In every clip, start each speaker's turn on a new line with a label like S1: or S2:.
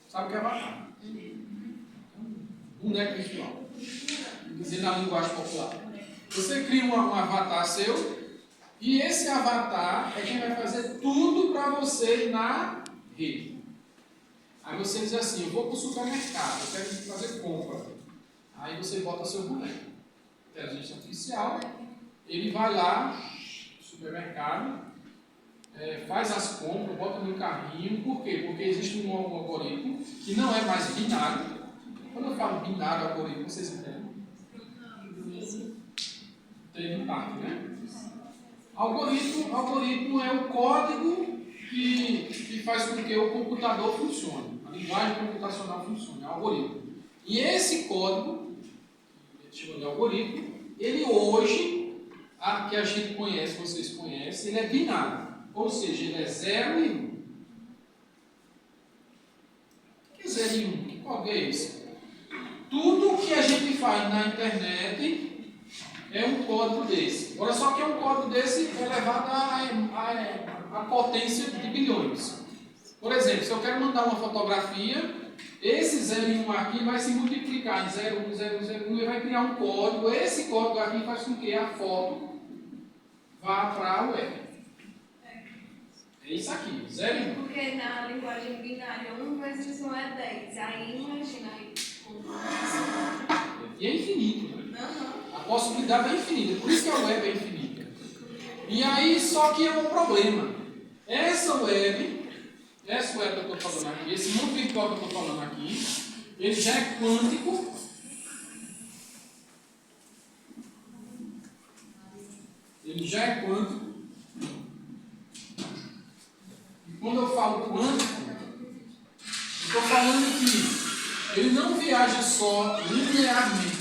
S1: Sabe o que é avatar? Boneco virtual. Dizendo na linguagem popular. Você cria um avatar seu e esse avatar é quem vai fazer tudo para você na rede. Aí você diz assim, eu vou para o supermercado, eu quero fazer compra. Aí você bota seu boneco. Inteligência artificial, ele vai lá no supermercado, faz as compras, bota no carrinho. Por quê? Porque existe um algoritmo que não é mais binário. Quando eu falo binário, algoritmo, vocês entendem? Tem parte, né? Algoritmo é o código que faz com que o computador funcione. A linguagem computacional funcione, é o algoritmo. E esse código, que a gente chama de algoritmo, ele hoje, que a gente conhece, vocês conhecem, ele é binário. Ou seja, ele é 0 e 1. O que é 0 e 1? Que código é esse? Tudo que a gente faz na internet é um código desse. Agora, só que é um código desse elevado à potência de bilhões. Por exemplo, se eu quero mandar uma fotografia, esse 0 e 1 aqui vai se multiplicar em 0, 1, 0, 0, 1 e vai criar um código. Esse código aqui faz com que a foto vá para a web. É isso aqui, 0 e 1.
S2: Porque na linguagem binária 1 vezes 1 é 10. Aí imagina aí.
S1: E é infinito, né?
S2: Uhum.
S1: A possibilidade é infinita, por isso que a web é infinita. E aí, só que é um problema. Essa web que eu estou falando aqui, esse mundo virtual que eu estou falando aqui, ele já é quântico. Ele já é quântico. E quando eu falo quântico, eu estou falando que ele não viaja só linearmente.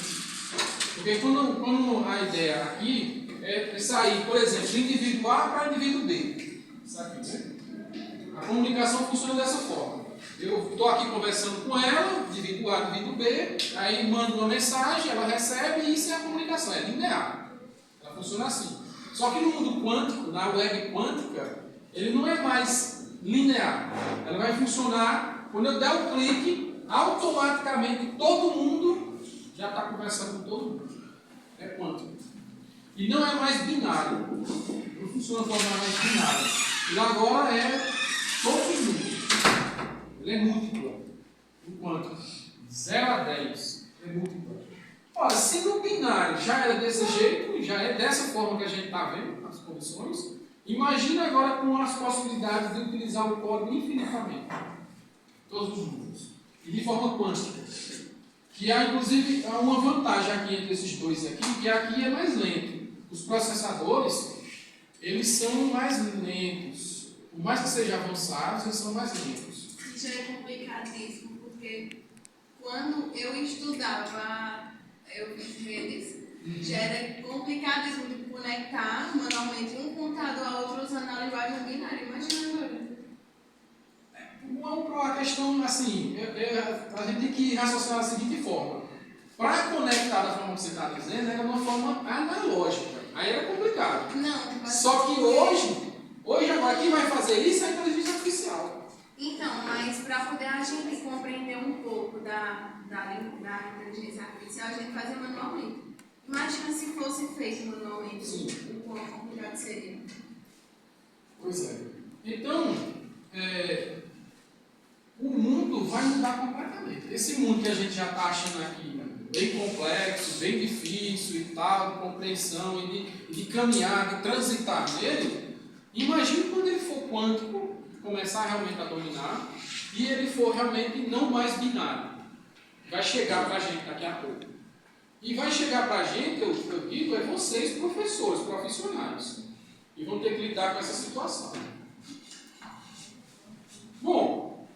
S1: Porque quando a ideia aqui é sair, por exemplo, do indivíduo A para o indivíduo B. Isso aqui, né? A comunicação funciona dessa forma. Eu estou aqui conversando com ela, indivíduo A, indivíduo B, aí mando uma mensagem, ela recebe e isso é a comunicação, é linear. Ela funciona assim. Só que no mundo quântico, na web quântica, ele não é mais linear. Ela vai funcionar, quando eu der o clique, automaticamente todo mundo já está conversando com todo mundo. É quântico. E não é mais binário. Não funciona de forma mais binária. Ele agora é todo mundo. Ele é múltiplo. Enquanto 0 a 10 é múltiplo. Ora, se no binário já era desse jeito, já é dessa forma que a gente está vendo as condições, imagina agora com as possibilidades de utilizar o código infinitamente. Todos os números. E de forma quântica. Que há, inclusive, uma vantagem aqui entre esses dois aqui, que aqui é mais lento. Os processadores, eles são mais lentos. Por mais que sejam avançados, eles são mais lentos.
S2: Já é complicadíssimo, porque quando eu estudava, eu fiz redes, já era complicadíssimo de conectar manualmente um computador a outro usando a linguagem binária. Imagina agora.
S1: Uma questão, assim, a gente tem que raciocinar da seguinte forma. Para conectar da forma que você está dizendo, era uma forma analógica. Aí era complicado.
S2: Não,
S1: só que hoje agora, quem vai fazer isso é a inteligência artificial.
S2: Então, mas para poder a gente compreender um pouco da inteligência artificial, a gente fazia manualmente. Imagina se fosse feito manualmente.
S1: Sim.
S2: O quão complicado seria.
S1: Pois é. Então, o mundo vai mudar completamente. Esse mundo que a gente já está achando aqui, bem complexo, bem difícil e tal, de compreensão e de caminhar, de transitar nele, imagine quando ele for quântico, começar realmente a dominar, e ele for realmente não mais binário. Vai chegar para a gente daqui a pouco. E vai chegar para a gente, eu digo, vocês, professores, profissionais, e vão ter que lidar com essa situação. Bom,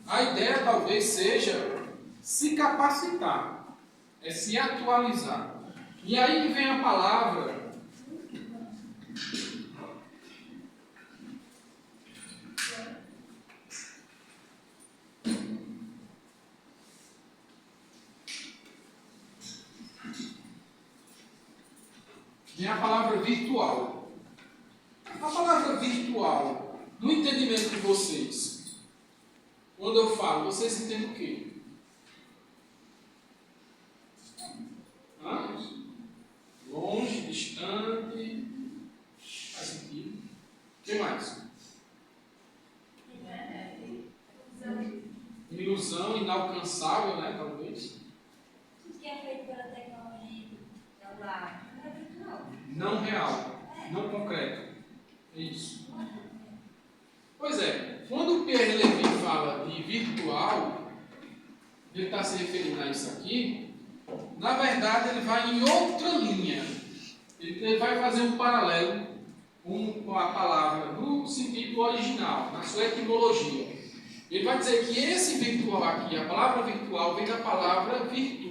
S1: a ideia talvez seja se capacitar, se atualizar. E aí que vem a palavra virtual. A palavra virtual, no entendimento de vocês, Quando eu falo, vocês entendem o quê? Hã? Longe, distante. Faz sentido. O que mais? Ilusão, inalcançável, né? Talvez.
S3: Tudo que é feito pela tecnologia celular não é virtual.
S1: Não real, não concreto. É isso. Pois é, quando o Pierre Levy fala de virtual, ele está se referindo a isso aqui, na verdade ele vai em outra linha. Ele vai fazer um paralelo com a palavra no sentido original, na sua etimologia. Ele vai dizer que esse virtual aqui, a palavra virtual, vem da palavra virtude.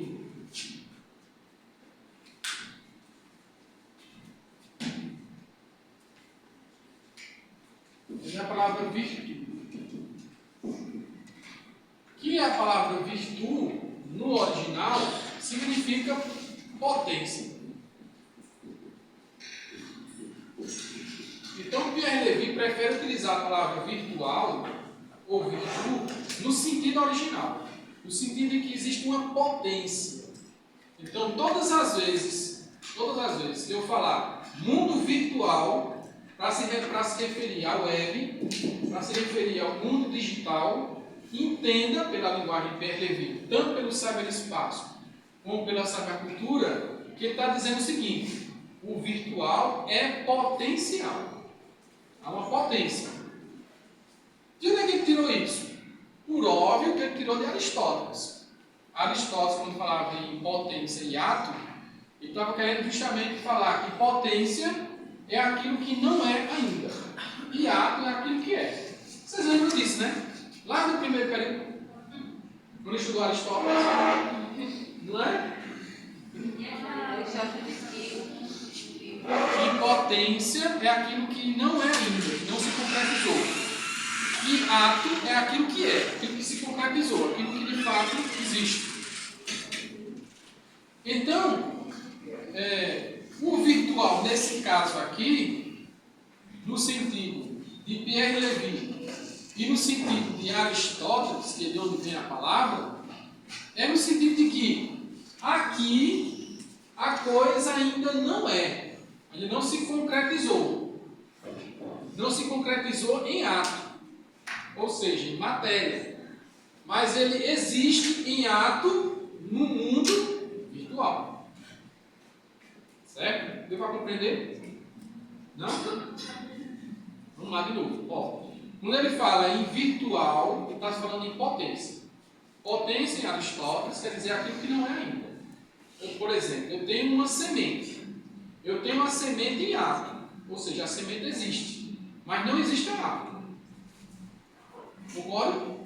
S1: Vem da palavra virtude. Que a palavra virtude, no original, significa potência. Então, Pierre Levy prefere utilizar a palavra virtual ou virtude no sentido original, no sentido de que existe uma potência. Então, todas as vezes que eu falar mundo virtual, para se referir à web, para se referir ao mundo digital, entenda pela linguagem de Pierre Levy, tanto pelo cyberespaço como pela cybercultura, que ele está dizendo o seguinte: o virtual é potencial. Há uma potência. De onde é que ele tirou isso? Por óbvio que ele tirou de Aristóteles. Aristóteles, quando falava em potência e ato, ele estava querendo justamente falar que potência é aquilo que não é ainda. E ato é aquilo que é. Vocês lembram disso, né? Lá no primeiro período, quando estudou Aristóteles, não é? E potência é aquilo que não é ainda, que não se concretizou. E ato é aquilo que é, aquilo que se concretizou, aquilo que de fato existe. Então, o virtual, nesse caso aqui, no sentido de Pierre Levy e no sentido de Aristóteles, que é de onde vem a palavra, é no sentido de que aqui a coisa ainda não é, ainda não se concretizou. Não se concretizou em ato, ou seja, em matéria. Mas ele existe em ato no mundo virtual. Certo? Deu para compreender? Não? Vamos lá de novo. Ó, quando ele fala em virtual, ele está falando em potência. Potência em Aristóteles quer dizer aquilo que não é ainda. Então, por exemplo, eu tenho uma semente. Eu tenho uma semente em ato. Ou seja, a semente existe. Mas não existe a árvore. Concorda?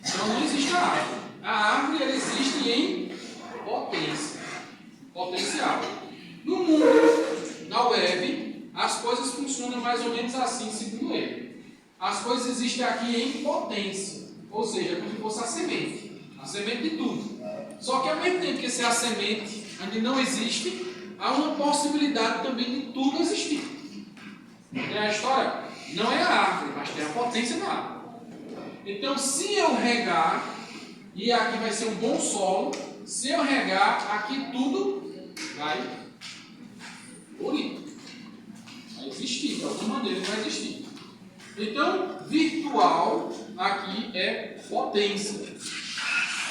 S1: Então não existe a árvore. A árvore ela existe em potência. Potencial. No mundo, na web, as coisas funcionam mais ou menos assim, segundo ele. As coisas existem aqui em potência. Ou seja, como se fosse a semente. A semente de tudo. Só que ao mesmo tempo que essa é a semente ainda não existe, há uma possibilidade também de tudo existir. É a história? Não é a árvore, mas tem a potência da árvore. Então, se eu regar, e aqui vai ser um bom solo, se eu regar, aqui tudo vai florir. Vai existir, de alguma maneira vai existir. Então, virtual aqui é potência.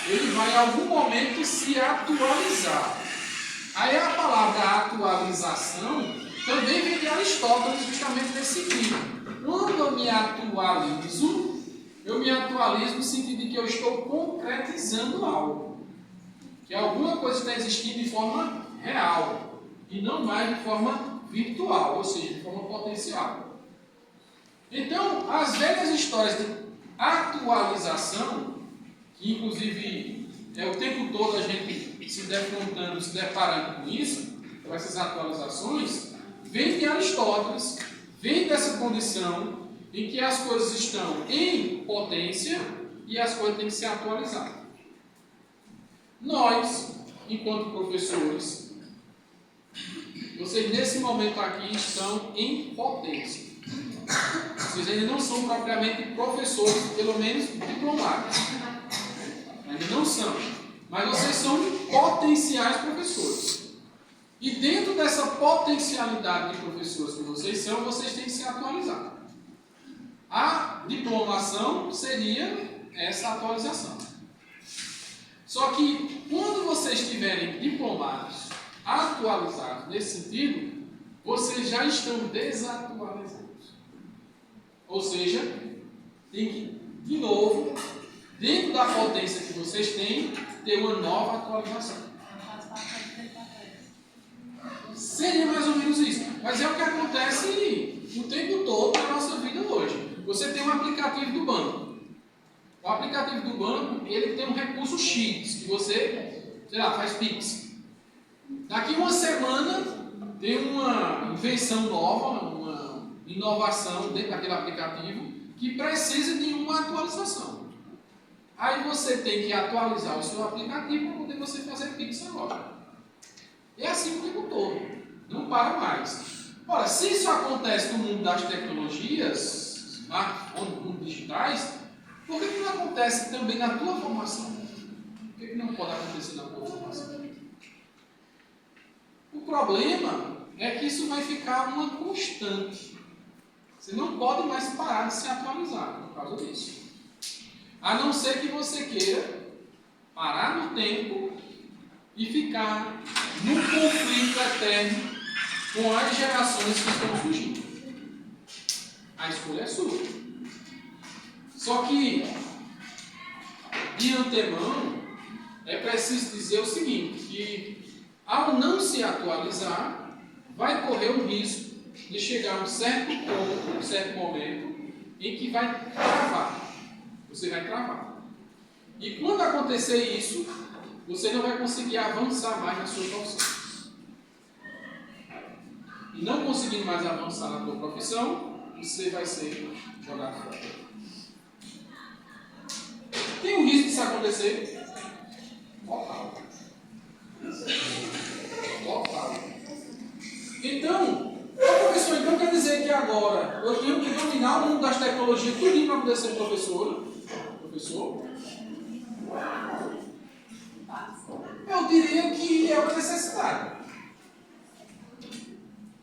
S1: Ele vai em algum momento se atualizar. Aí a palavra atualização também vem de Aristóteles, justamente nesse sentido. Quando eu me atualizo no sentido de que eu estou concretizando algo. Que alguma coisa está existindo de forma real e não mais de forma virtual, ou seja, de forma potencial. Então, as velhas histórias de atualização, que inclusive o tempo todo a gente se defrontando, se deparando com isso, com essas atualizações, vem de Aristóteles, vem dessa condição em que as coisas estão em potência e as coisas têm que se atualizar. Nós, enquanto professores, vocês nesse momento aqui estão em potência. Vocês ainda não são propriamente professores, pelo menos diplomados. Ainda não são. Mas vocês são potenciais professores. E dentro dessa potencialidade de professores que vocês são, vocês têm que se atualizar. A diplomação seria essa atualização. Só que quando vocês estiverem diplomados, atualizados nesse sentido, vocês já estão desatualizados. Ou seja, tem que, de novo, dentro da potência que vocês têm, ter uma nova atualização. Seria mais ou menos isso. Mas é o que acontece o tempo todo na nossa vida hoje. Você tem um aplicativo do banco. O aplicativo do banco, ele tem um recurso X, que você, sei lá, faz Pix. Daqui uma semana, tem uma invenção nova, uma inovação dentro daquele aplicativo, que precisa de uma atualização. Aí você tem que atualizar o seu aplicativo para poder você fazer Pix agora. É assim o tempo todo. Não para mais. Ora, se isso acontece no mundo das tecnologias, smartphones, no mundo digitais, por que não acontece também na tua formação? Por que não pode acontecer na tua formação? O problema é que isso vai ficar uma constante. Você não pode mais parar de se atualizar por causa disso. A não ser que você queira parar no tempo e ficar num conflito eterno com as gerações que estão surgindo. A escolha é sua. Só que, de antemão, é preciso dizer o seguinte, que ao não se atualizar, vai correr o risco de chegar a um certo ponto, um certo momento, em que vai travar. Você vai travar. E quando acontecer isso, você não vai conseguir avançar mais na sua profissão. E não conseguindo mais avançar na sua profissão, você vai ser jogado fora. Tem um risco disso acontecer? Total. Total. Então, professor, então quer dizer que agora eu tenho que dominar o mundo das tecnologias tudo para poder ser professor? Eu diria que é uma necessidade.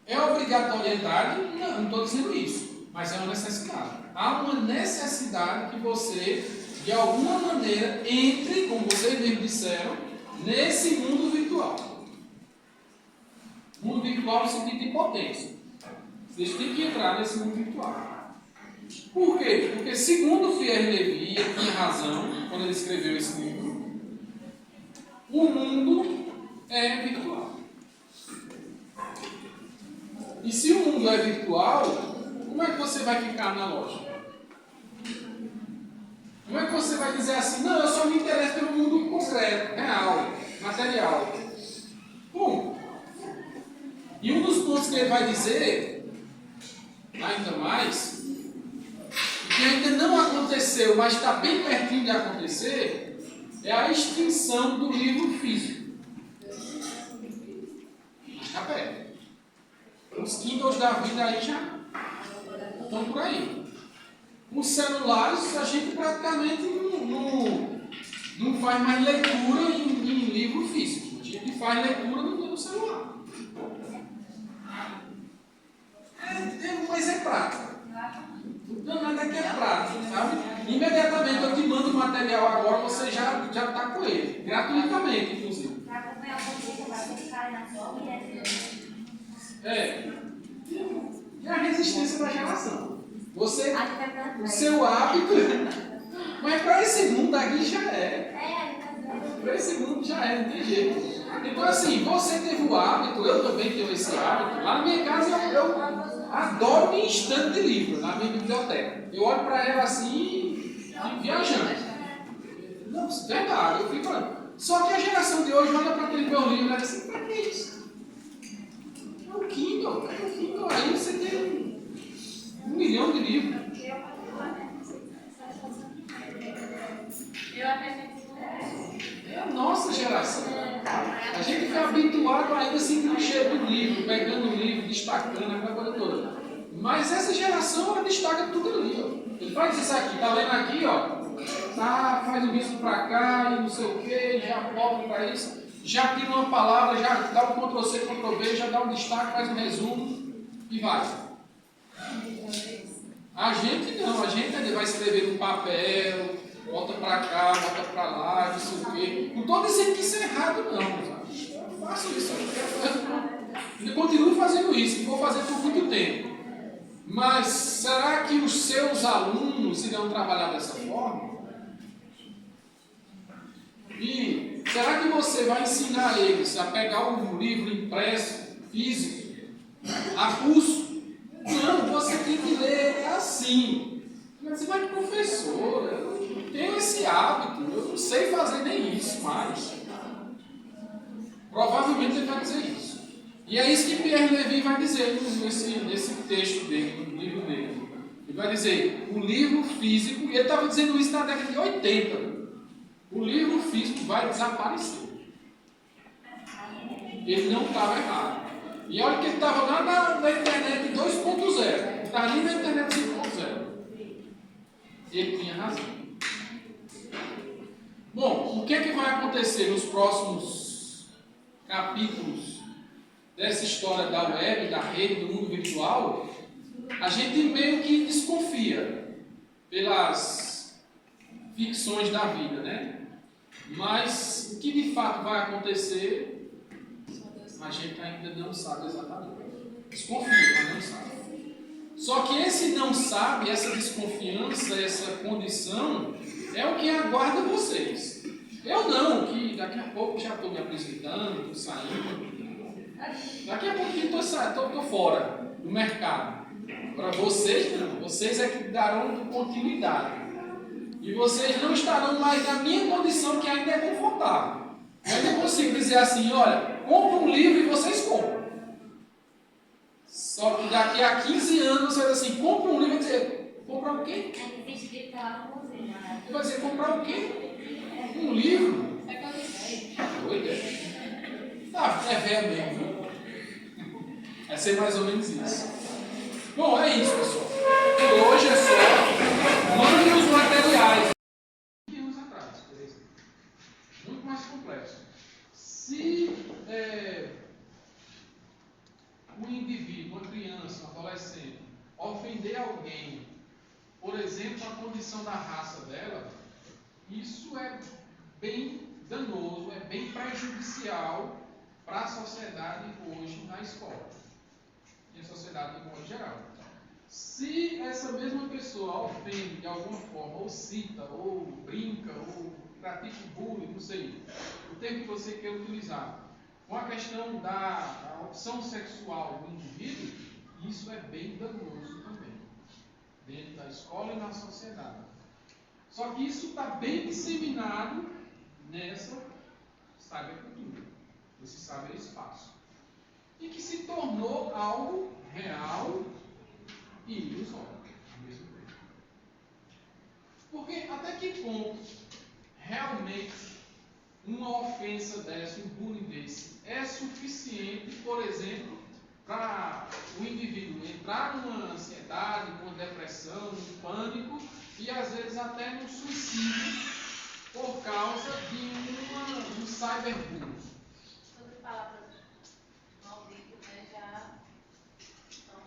S1: É obrigatoriedade? Não estou dizendo isso, mas é uma necessidade. Há uma necessidade que você, de alguma maneira, entre, como vocês mesmos disseram, nesse mundo virtual. Mundo virtual no sentido de potência. Vocês têm que entrar nesse mundo virtual. Por quê? Porque, segundo Pierre Levy, ele tinha razão quando ele escreveu esse livro, o mundo é virtual. E se o mundo é virtual, como é que você vai ficar analógico? Como é que você vai dizer assim, não, eu só me interesso pelo mundo concreto, real, material? Bom, e um dos pontos que ele vai dizer, ainda mais, que ainda não aconteceu, mas está bem pertinho de acontecer, é a extinção do livro físico. Está perto. Os Kindles da vida aí já estão por aí. Os celulares, a gente praticamente não faz mais leitura em livro físico. A gente faz leitura no celular. Mas é prático. Não, nada que é prático, sabe? Imediatamente eu te mando o material agora, você já está com ele. Gratuitamente, inclusive.
S3: Para acompanhar o conteúdo, para ficar na sua
S1: É a resistência da geração. Você, o seu hábito, mas para esse mundo aqui já é. Para esse mundo já é, não tem jeito. Então assim, você teve o hábito, eu também tenho esse hábito. Lá na minha casa eu adoro minha estante de livros, na minha biblioteca. Eu olho para ela assim, viajando. Não, verdade, eu fico falando. Só que a geração de hoje olha para aquele meu livro e diz assim, para que isso? É o Kindle, aí você tem 1 milhão de livros. É a nossa geração. A gente fica habituado ainda assim com o cheiro do livro, pegando o livro, destacando, aquela coisa toda. Mas essa geração, ela destaca tudo ali, ó. Ele faz isso aqui, tá vendo aqui, ó? Tá, faz um risco para cá e não sei o que, já volta para isso, já tira uma palavra, já dá um Ctrl+C, Ctrl+V, já dá um destaque, faz um resumo e vai. A gente não, a gente vai escrever no papel, volta para cá, volta para lá, não sei o quê. Não estou dizendo que isso é errado, não, sabe? Eu faço isso, eu continuo fazendo isso, e vou fazer por muito tempo. Mas será que os seus alunos irão trabalhar dessa forma? E será que você vai ensinar eles a pegar um livro impresso, físico, a pulso? Não, você tem que ler assim. Você vai de professor, eu não tenho esse hábito, eu não sei fazer nem isso mais. Provavelmente ele vai dizer isso. E é isso que Pierre Levy vai dizer nesse texto dele, no livro dele. Ele vai dizer, o livro físico, e ele estava dizendo isso na década de 80, o livro físico vai desaparecer. Ele não estava errado. E olha que ele estava lá na internet 2.0, não estava nem na internet 5.0. Ele tinha razão. Bom, o que é que vai acontecer nos próximos capítulos dessa história da web, da rede, do mundo virtual? A gente meio que desconfia pelas ficções da vida, né? Mas o que de fato vai acontecer, a gente ainda não sabe exatamente. Desconfia, mas não sabe. Só que esse não sabe, essa desconfiança, essa condição, é o que aguarda vocês. Eu não, que daqui a pouco já estou me apresentando, estou saindo. Daqui a pouquinho estou fora do mercado. Para vocês não, vocês é que darão continuidade. E vocês não estarão mais na minha condição, que ainda é confortável. Eu ainda consigo dizer assim, olha, compra um livro e vocês compram. Só que daqui a 15 anos você vai dizer assim, compra um livro e dizer, comprar o quê? Você vai dizer, comprar o quê? Um livro? Doido, é? Tá, é velho mesmo. Vai ser mais ou menos isso. Bom, é isso, pessoal. Por hoje é só. Mande os materiais. 20 anos atrás, por exemplo. Muito mais complexo. Se um indivíduo, uma criança, um adolescente, ofender alguém, por exemplo, a condição da raça dela, isso é bem danoso, é bem prejudicial para a sociedade hoje na escola. E a sociedade de modo geral. Se essa mesma pessoa ofende de alguma forma, ou cita, ou brinca, ou pratica bullying, não sei, o termo que você quer utilizar, com a questão da opção sexual do indivíduo, isso é bem danoso também, dentro da escola e na sociedade. Só que isso está bem disseminado nessa cybercultura, nesse cyberespaço, e que se tornou algo real e ilusório ao mesmo tempo. Porque até que ponto realmente uma ofensa dessa, um bullying desse, é suficiente, por exemplo, para o indivíduo entrar numa ansiedade, numa depressão, num pânico e às vezes até num suicídio por causa de um cyberbullying.
S2: Sobre palavras malditas, né, já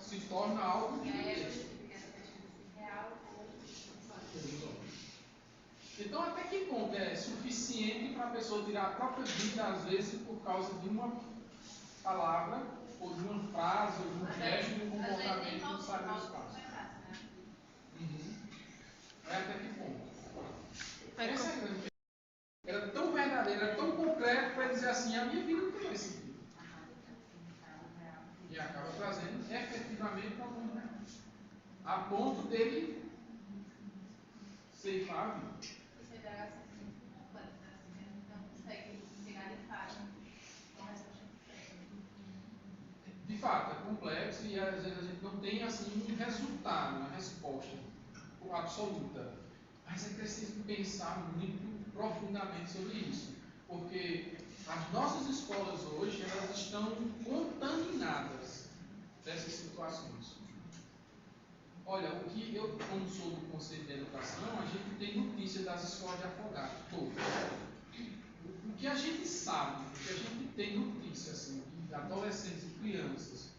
S1: Se torna algo de
S2: real ou
S1: Então, até que ponto é suficiente para a pessoa tirar a própria vida, às vezes, por causa de uma palavra, ou de uma frase, ou de um gesto, de um comportamento no cyberespaço? É até que ponto? Essa é a grande questão. Era tão verdadeiro, era tão concreto para dizer assim, a minha vida não tem mais sentido. E acaba trazendo efetivamente algum real. A ponto dele ceifar a vida. De fato, é complexo e às vezes a gente não tem assim um resultado, uma resposta absoluta. Mas é preciso pensar muito profundamente sobre isso, porque as nossas escolas hoje elas estão contaminadas dessas situações. Olha, o que eu, como sou do Conselho de Educação, a gente tem notícia das escolas de afogados, todas. O que a gente sabe, o que a gente tem notícia, assim, de adolescentes e crianças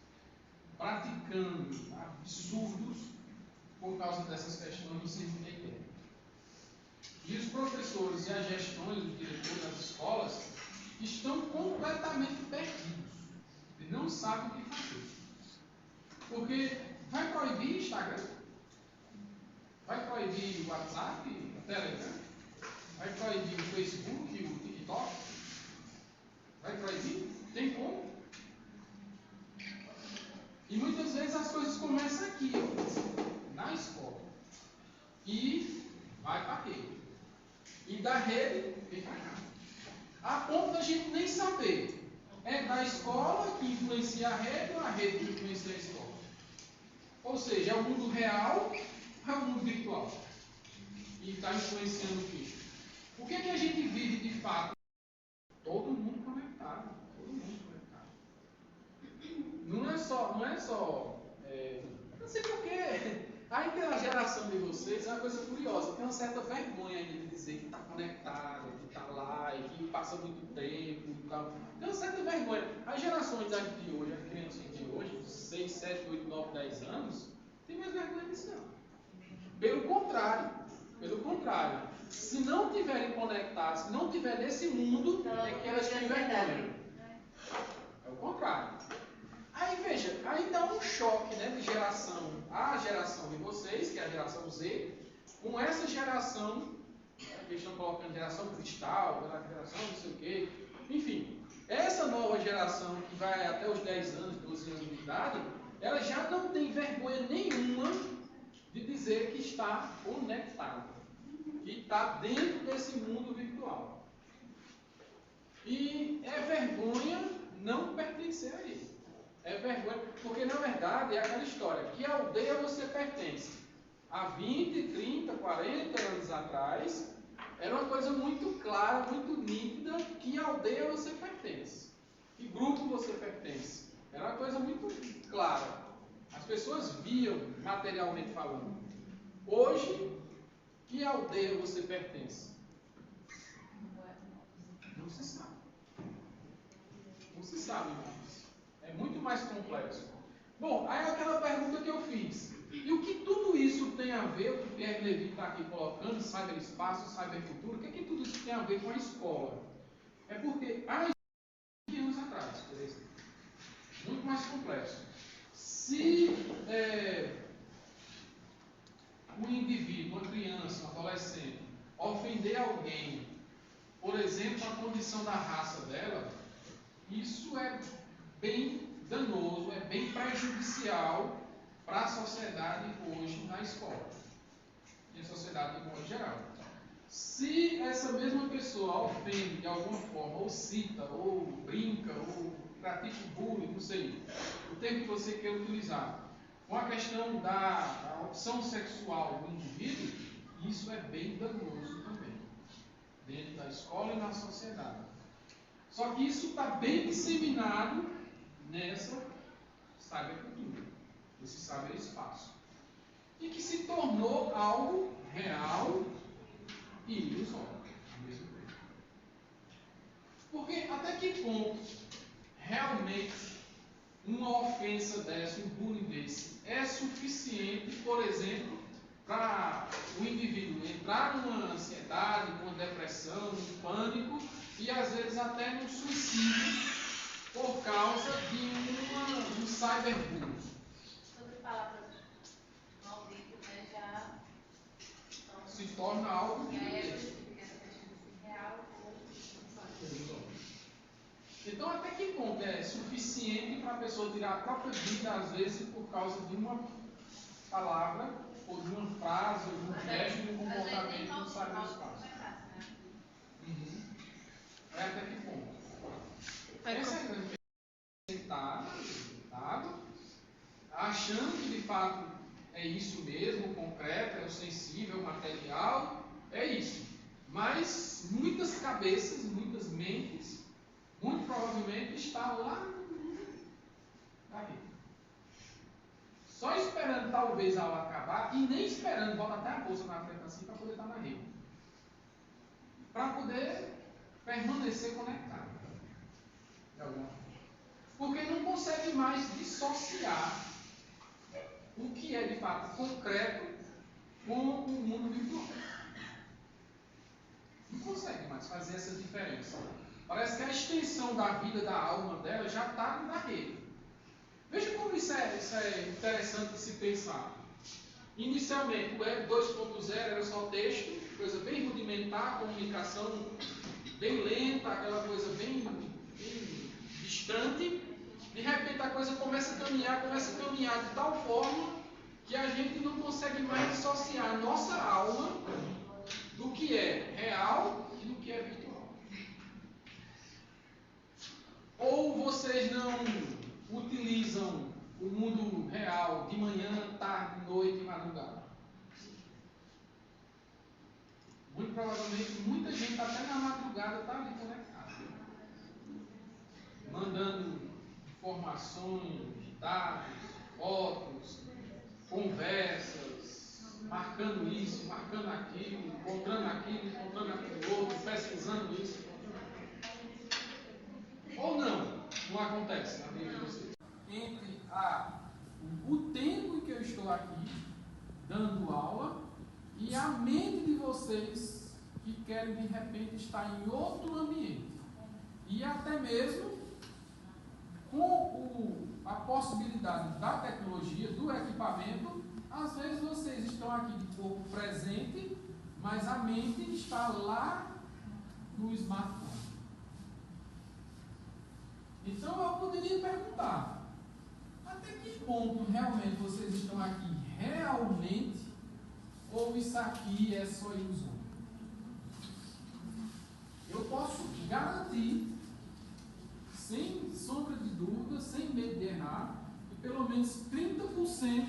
S1: praticando absurdos por causa dessas questões do ensino médio. E os professores e as gestões, os diretores das escolas, estão completamente perdidos. E não sabem o que fazer. Porque vai proibir Instagram? Vai proibir o WhatsApp, o Telegram? Vai proibir o Facebook, o TikTok? Vai proibir? Tem como? E muitas vezes as coisas começam aqui, na escola. E vai para a rede. E da rede, vem para cá. A ponto da gente nem saber. É da escola que influencia a rede ou a rede que influencia a escola? Ou seja, é o mundo real ou é o mundo virtual? E está influenciando o quê? O que é que a gente vive de fato? Todo mundo conectado. Todo mundo conectado. Não sei porquê. A geração de vocês é uma coisa curiosa. Tem uma certa vergonha ainda de dizer que está conectado, que está lá, e que passa muito tempo e tal. Tem uma certa vergonha. As gerações de hoje, as crianças de hoje, 6, 7, 8, 9, 10 anos, tem mais vergonha disso não. Pelo contrário, se não tiverem conectados, se não tiverem nesse mundo, é que elas têm vergonha. É o contrário. Aí veja, aí dá um choque, né, de geração, a geração de vocês, que é a geração Z, com essa geração, que estão colocando geração cristal, geração não sei o quê, enfim, essa nova geração que vai até os 10 anos, 12 anos de idade, ela já não tem vergonha nenhuma de dizer que está conectada, que está dentro desse mundo virtual. E é vergonha não pertencer a ele. É vergonha, porque na verdade é aquela história, que aldeia você pertence? Há 20, 30, 40 anos atrás, era uma coisa muito clara, muito nítida, que aldeia você pertence, que grupo você pertence. Era uma coisa muito clara. As pessoas viam, materialmente falando. Hoje, que aldeia você pertence? Não se sabe. Não se sabe mais. É muito mais complexo. Bom, aí aquela pergunta que eu fiz. E o que tudo isso tem a ver, o que o Pierre Levy está aqui colocando, cyberespaço, cybercultura, o que é que tudo isso tem a ver com a escola? É porque há 20 anos atrás, por exemplo, muito mais complexo. Se um indivíduo, uma criança, um adolescente, ofender alguém, por exemplo, a condição da raça dela, isso é bem danoso, é bem prejudicial para a sociedade hoje na escola e a sociedade de modo geral. Se essa mesma pessoa ofende de alguma forma, ou cita, ou brinca, ou pratica bullying, não sei, o termo que você quer utilizar, com a questão da opção sexual do indivíduo, isso é bem danoso também, dentro da escola e na sociedade. Só que isso está bem disseminado nessa cybercultura, nesse cyberespaço, e que se tornou algo real e ilusório ao mesmo tempo. Porque até que ponto realmente uma ofensa dessa, um bullying desse, é suficiente, por exemplo, para o indivíduo entrar numa ansiedade, numa depressão, num pânico e às vezes até num suicídio por causa de um cyberbullying.
S3: Sobre palavras malditas, né, já
S1: Se torna algo de
S3: real ou
S1: então, até que ponto é suficiente para a pessoa tirar a própria vida, às vezes, por causa de uma palavra, ou de uma frase, ou de um gesto, de um comportamento que não sabe no espaço? É até que ponto? Essa é a grande sentado, achando que de fato é isso mesmo, concreto, é o sensível, o material, é isso. Mas muitas cabeças, muitas mentes, muito provavelmente está lá no mundo da vida. Só esperando talvez ao acabar acabar, e nem esperando, bota até a bolsa na frente assim para poder estar na rede. Para poder permanecer conectado. De alguma forma. Porque não consegue mais dissociar o que é de fato concreto com o mundo virtual. Não consegue mais fazer essa diferença. Parece que a extensão da vida da alma dela já está na rede. Veja como isso é interessante de se pensar. Inicialmente, o Web 2.0 era só texto, coisa bem rudimentar, comunicação bem lenta, aquela coisa bem distante. De repente a coisa começa a caminhar de tal forma que a gente não consegue mais dissociar a nossa alma do que é real e do que é virtual. Ou vocês não utilizam o mundo real de manhã, tarde, noite e madrugada? Muito provavelmente muita gente até na madrugada está ali conectada, mandando informações, dados, fotos, conversas, marcando isso, marcando aquilo, encontrando aquilo outro, pesquisando isso. Ou não acontece na vida de vocês. Entre o tempo em que eu estou aqui dando aula e a mente de vocês que querem de repente estar em outro ambiente. E até mesmo com a possibilidade da tecnologia, do equipamento, às vezes vocês estão aqui de corpo presente, mas a mente está lá no smartphone. Então eu poderia perguntar, até que ponto realmente vocês estão aqui realmente, ou isso aqui é só ilusão? Eu posso garantir, sem sombra de dúvida, sem medo de errar, que pelo menos 30%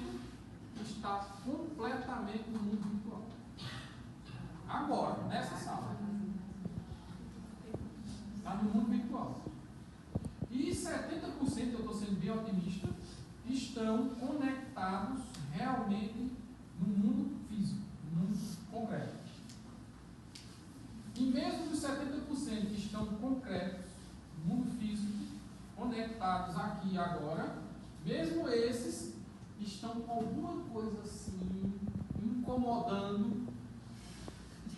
S1: está completamente no mundo virtual. Agora, nessa sala. Está no mundo virtual. E 70%, eu estou sendo bem otimista, estão conectados realmente no mundo físico, no mundo concreto. E mesmo os 70% que estão concretos, no mundo físico, conectados aqui e agora, mesmo esses estão com alguma coisa assim, incomodando,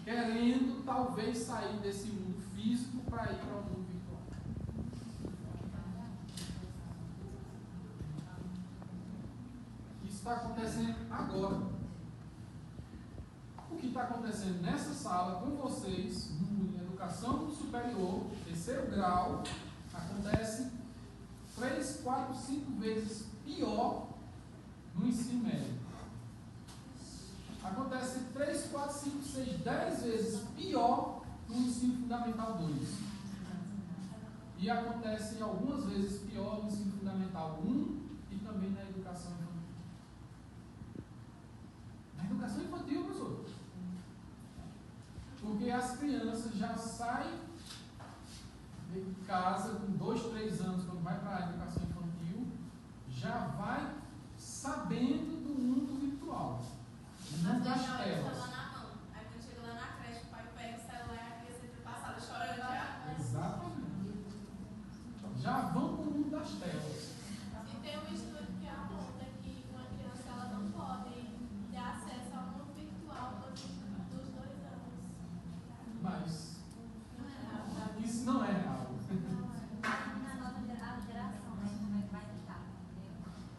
S1: querendo talvez sair desse mundo físico para ir para o mundo virtual. Isso está acontecendo agora. O que está acontecendo nessa sala com vocês, em educação superior, terceiro grau, acontece 3, 4, 5 vezes pior no ensino médio. Acontece 3, 4, 5, 6, 10 vezes pior no ensino fundamental 2. E acontece algumas vezes pior no ensino fundamental 1 e também na educação infantil. Na educação infantil, professor. Porque as crianças já saem de casa com 2, 3 anos, quando vai para a educação infantil, já vai sabendo do mundo virtual. Não das telas.
S2: Aí quando chega lá na creche, o pai pega o celular e a criança entra passada chorando já.
S1: Exatamente. Já vão para o mundo das telas.
S4: E tem um estudo que aponta que uma criança ela não pode ter acesso ao mundo virtual dos 2 anos.
S1: Mas
S4: Não é nada.
S1: isso não é real.
S3: Na nova geração, né? Como é que vai estar?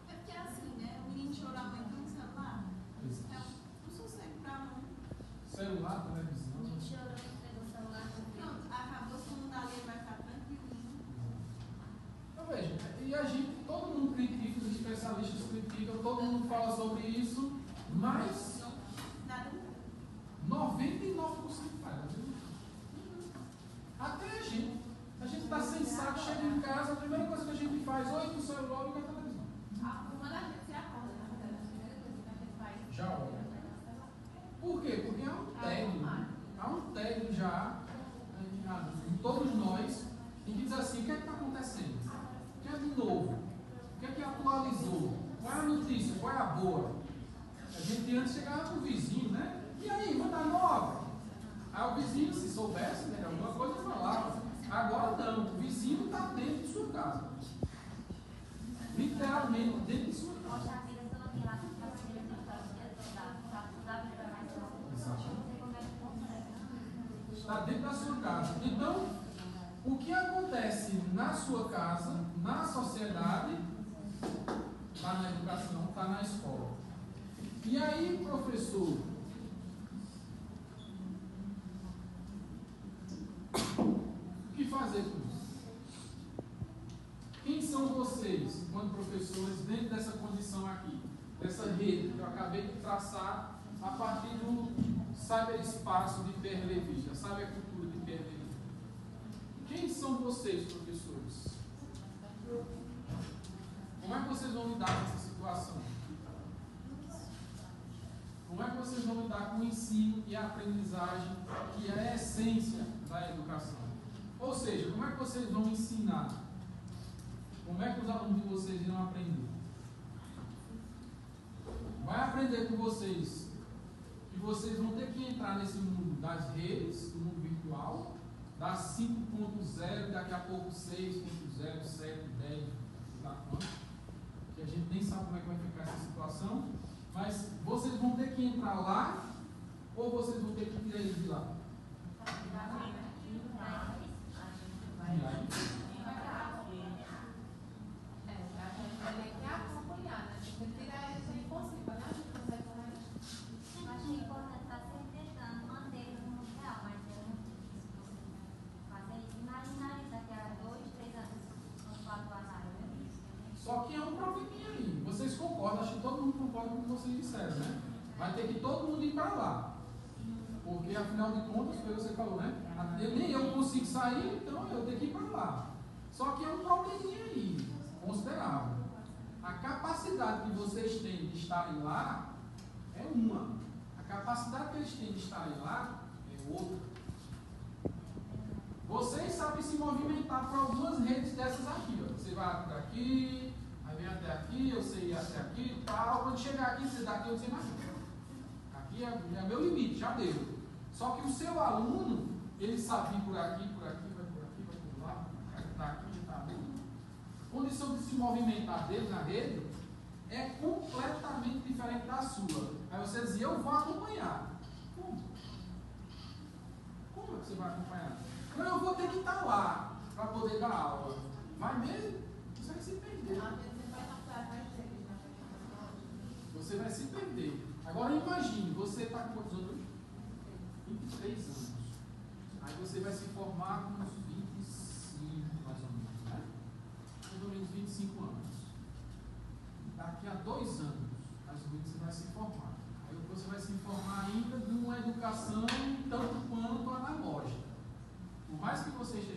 S2: É porque é assim, né? O menino chorar muito no celular é um sossego para a mãe.
S1: Celular, televisão.
S3: A gente chorando, pegou o celular.
S2: Pronto, acabou se não dali, vai ficar tranquilinho.
S1: Então veja, e a gente, todo mundo critica, os especialistas criticam, todo mundo fala sobre isso, mas
S2: Nada.
S1: 99% faz. Até a gente. A gente está sem saco, chega em casa, a primeira coisa que a gente faz, ou ir para o celular ou ir para a televisão.
S4: Quando a gente se acorda, na verdade, a primeira coisa que a gente faz
S1: Já olha. Por quê? Porque há um tédio. Há um tédio já em todos nós, em que diz assim, o que é que está acontecendo? O que é de novo? O que é que atualizou? Qual é a notícia? Qual é a boa? gente antes chegava pro vizinho, né? E aí, manda nova. Aí o vizinho, se soubesse, né, alguma coisa, falava. Agora não, o vizinho está dentro de sua casa. Literalmente dentro de sua casa. Está dentro da sua casa. Então, o que acontece na sua casa, na sociedade, está na educação, está na escola. E aí, professor, o que fazer com isso? Quem são vocês, enquanto professores, dentro dessa condição aqui, dessa rede que eu acabei de traçar a partir do cyberespaço de Perlevi, a cybercultura de Perlevi? Quem são vocês, professores? Como é que vocês vão lidar com essa situação? Como é que vocês vão lidar com o ensino e a aprendizagem, que é a essência da educação? Ou seja, como é que vocês vão ensinar? Como é que os alunos de vocês irão aprender? Vai aprender com vocês que vocês vão ter que entrar nesse mundo das redes, do mundo virtual, das 5.0, daqui a pouco 6.0, 7, 10, tá quanto? Que a gente nem sabe como é que vai ficar essa situação, mas vocês vão ter que entrar lá ou vocês vão ter que tirar eles de lá? E aí? Só que é um probleminha aí. Vocês concordam, acho que todo mundo concorda com o que vocês disseram, né? Vai ter que todo mundo ir para lá. Porque, afinal de contas, foi o que você falou, né? Nem eu consigo sair, então eu tenho que ir para lá. Só que é um probleminha aí, considerável. A capacidade que vocês têm de estarem lá é uma. A capacidade que eles têm de estarem lá é outra. Vocês sabem se movimentar para algumas redes dessas aqui. Ó. Você vai por aqui, aí vem até aqui, eu sei ir até aqui e tal. Quando chegar aqui, você daqui, eu sei mais. Aqui é meu limite, já deu. Só que o seu aluno, ele sabe ir por aqui, vai por lá, está aqui, está ali. A condição de se movimentar dele na rede é completamente diferente da sua. Aí você diz, eu vou acompanhar. Como? Como é que você vai acompanhar? Não, eu vou ter que estar lá para poder dar aula. Vai mesmo? Você vai se perder. Você vai se perder. Agora imagine, você está com quantos anos? 23 anos. Aí você vai se formar com uns 25, mais ou menos, né? Mais ou menos 25 anos. Daqui a 2 anos, mais ou menos, você vai se formar. Aí você vai se formar ainda de uma educação tanto quanto analógica. Por mais que você esteja